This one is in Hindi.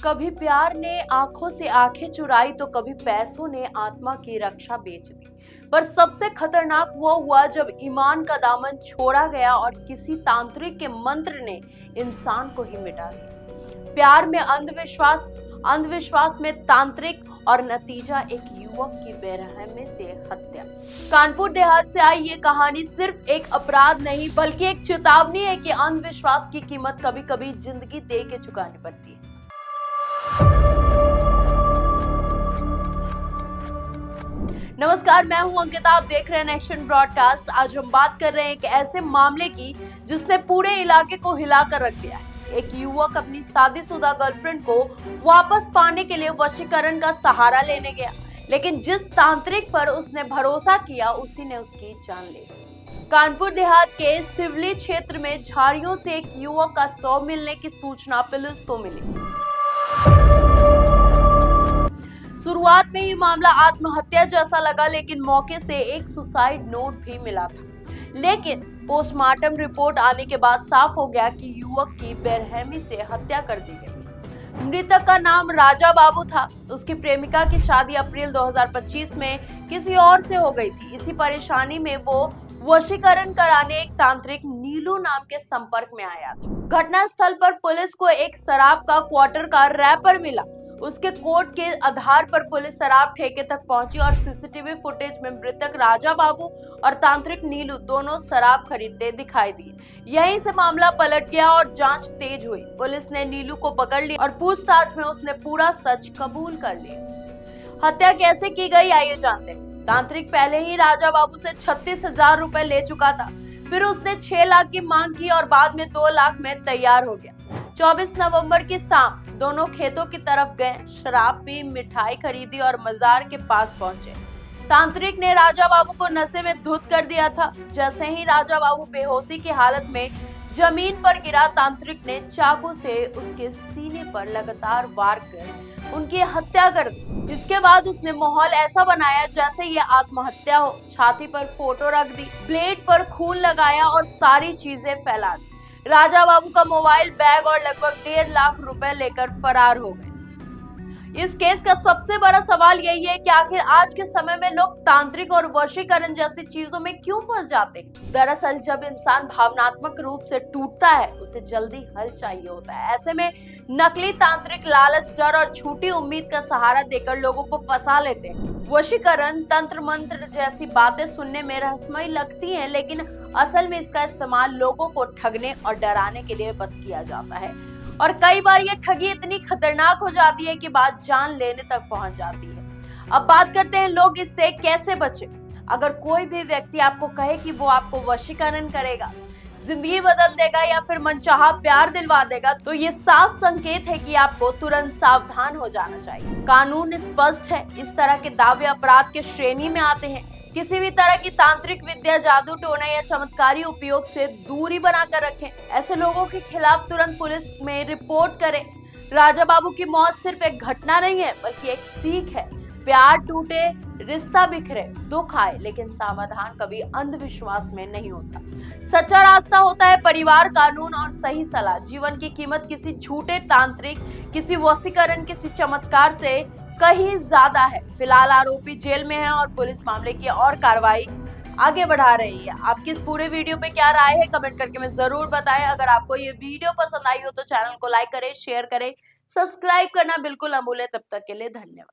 कभी प्यार ने आंखों से आंखें चुराई तो कभी पैसों ने आत्मा की रक्षा बेच दी। पर सबसे खतरनाक वो हुआ जब ईमान का दामन छोड़ा गया और किसी तांत्रिक के मंत्र ने इंसान को ही मिटा दिया। प्यार में अंधविश्वास, अंधविश्वास में तांत्रिक और नतीजा एक युवक की बेरहमी से हत्या। कानपुर देहात से आई ये कहानी सिर्फ एक अपराध नहीं बल्कि एक चेतावनी है कि अंधविश्वास की कीमत कभी कभी जिंदगी दे के चुकानी पड़ती है। नमस्कार, मैं हूं अंकिता, आप देख रहे हैं नेक्शन ब्रॉडकास्ट। आज हम बात कर रहे हैं एक ऐसे मामले की जिसने पूरे इलाके को हिलाकर रख दिया है। एक युवक अपनी शादीशुदा गर्लफ्रेंड को वापस पाने के लिए वशीकरण का सहारा लेने गया, लेकिन जिस तांत्रिक पर उसने भरोसा किया उसी ने उसकी जान ले ली। कानपुर देहात के सिवली क्षेत्र में झाड़ियों से एक युवक का शव मिलने की सूचना पुलिस को मिली। शुरुआत में ये मामला आत्महत्या जैसा लगा, लेकिन मौके से एक सुसाइड नोट भी मिला था। लेकिन पोस्टमार्टम रिपोर्ट आने के बाद साफ हो गया कि युवक की बेरहमी से हत्या कर दी गई। मृतक का नाम राजा बाबू था। उसकी प्रेमिका की शादी अप्रैल 2025 में किसी और से हो गई थी। इसी परेशानी में वो वशीकरण कराने एक तांत्रिक नीलू नाम के संपर्क में आया था। घटना स्थल पर पुलिस को एक शराब का क्वार्टर का रैपर मिला। उसके कोड के आधार पर पुलिस शराब ठेके तक पहुंची और सीसीटीवी फुटेज में मृतक राजा बाबू और तांत्रिक नीलू दोनों शराब खरीदते दिखाई दिए। यहीं से मामला पलट गया और जांच तेज हुई। पुलिस ने नीलू को पकड़ लिया और पूछताछ में उसने पूरा सच कबूल कर लिया। हत्या कैसे की गई, आइए जानते हैं। तांत्रिक पहले ही राजा बाबू से 36,000 रुपए ले चुका था। फिर उसने 6 लाख की मांग की और बाद में 2 लाख में तैयार हो गया। 24 नवंबर की शाम दोनों खेतों की तरफ गए, शराब पी, मिठाई खरीदी और मजार के पास पहुंचे। तांत्रिक ने राजा बाबू को नशे में धुत कर दिया था। जैसे ही राजा बाबू बेहोशी की हालत में जमीन पर गिरा, तांत्रिक ने चाकू से उसके सीने पर लगातार वार कर उनकी हत्या कर दी। इसके बाद उसने माहौल ऐसा बनाया जैसे ये आत्महत्या हो। छाती पर फोटो रख दी, ब्लेड पर खून लगाया और सारी चीजें फैला दी। राजा बाबू का मोबाइल, बैग और लगभग 1.5 लाख रुपए लेकर फरार हो गए। इस केस का सबसे बड़ा सवाल यही है कि आखिर आज के समय में लोग तांत्रिक और वशीकरण जैसी चीजों में क्यों फंस जाते हैं। दरअसल जब इंसान भावनात्मक रूप से टूटता है, उसे जल्दी हल चाहिए होता है। ऐसे में नकली तांत्रिक लालच, डर और झूठी उम्मीद का सहारा देकर लोगों को फंसा लेते हैं। वशीकरण, तंत्र मंत्र जैसी बातें सुनने में रहस्यमयी लगती हैं, लेकिन असल में इसका इस्तेमाल लोगों को ठगने और डराने के लिए बस किया जाता है। और कई बार ये ठगी इतनी खतरनाक हो जाती है कि बात जान लेने तक पहुंच जाती है। अब बात करते हैं लोग इससे कैसे बचे। अगर कोई भी व्यक्ति आपको कहे कि वो आपको वशीकरण करेगा, जिंदगी बदल देगा या फिर मनचाहा प्यार दिलवा देगा, तो ये साफ संकेत है कि आपको तुरंत सावधान हो जाना चाहिए। कानून स्पष्ट है, इस तरह के दावे अपराध के श्रेणी में आते हैं। किसी भी तरह की तांत्रिक विद्या, जादू टोना या चमत्कारी उपयोग से दूरी बनाकर रखें। ऐसे लोगों के खिलाफ तुरंत पुलिस में रिपोर्ट करें। राजा बाबू की मौत सिर्फ एक घटना नहीं है बल्कि एक सीख है। प्यार टूटे, रिश्ता बिखरे, दुख आए, लेकिन समाधान कभी अंधविश्वास में नहीं होता। सच्चा रास्ता होता है परिवार, कानून और सही सलाह। जीवन की कीमत किसी झूठे तांत्रिक, किसी वशीकरण, किसी चमत्कार से कहीं ज्यादा है। फिलहाल आरोपी जेल में है और पुलिस मामले की और कार्रवाई आगे बढ़ा रही है। आपकी इस पूरे वीडियो पे क्या राय है, कमेंट करके मैं जरूर बताएं। अगर आपको ये वीडियो पसंद आई हो तो चैनल को लाइक करें, शेयर करें, सब्सक्राइब करना बिल्कुल अमूल्य। तब तक के लिए धन्यवाद।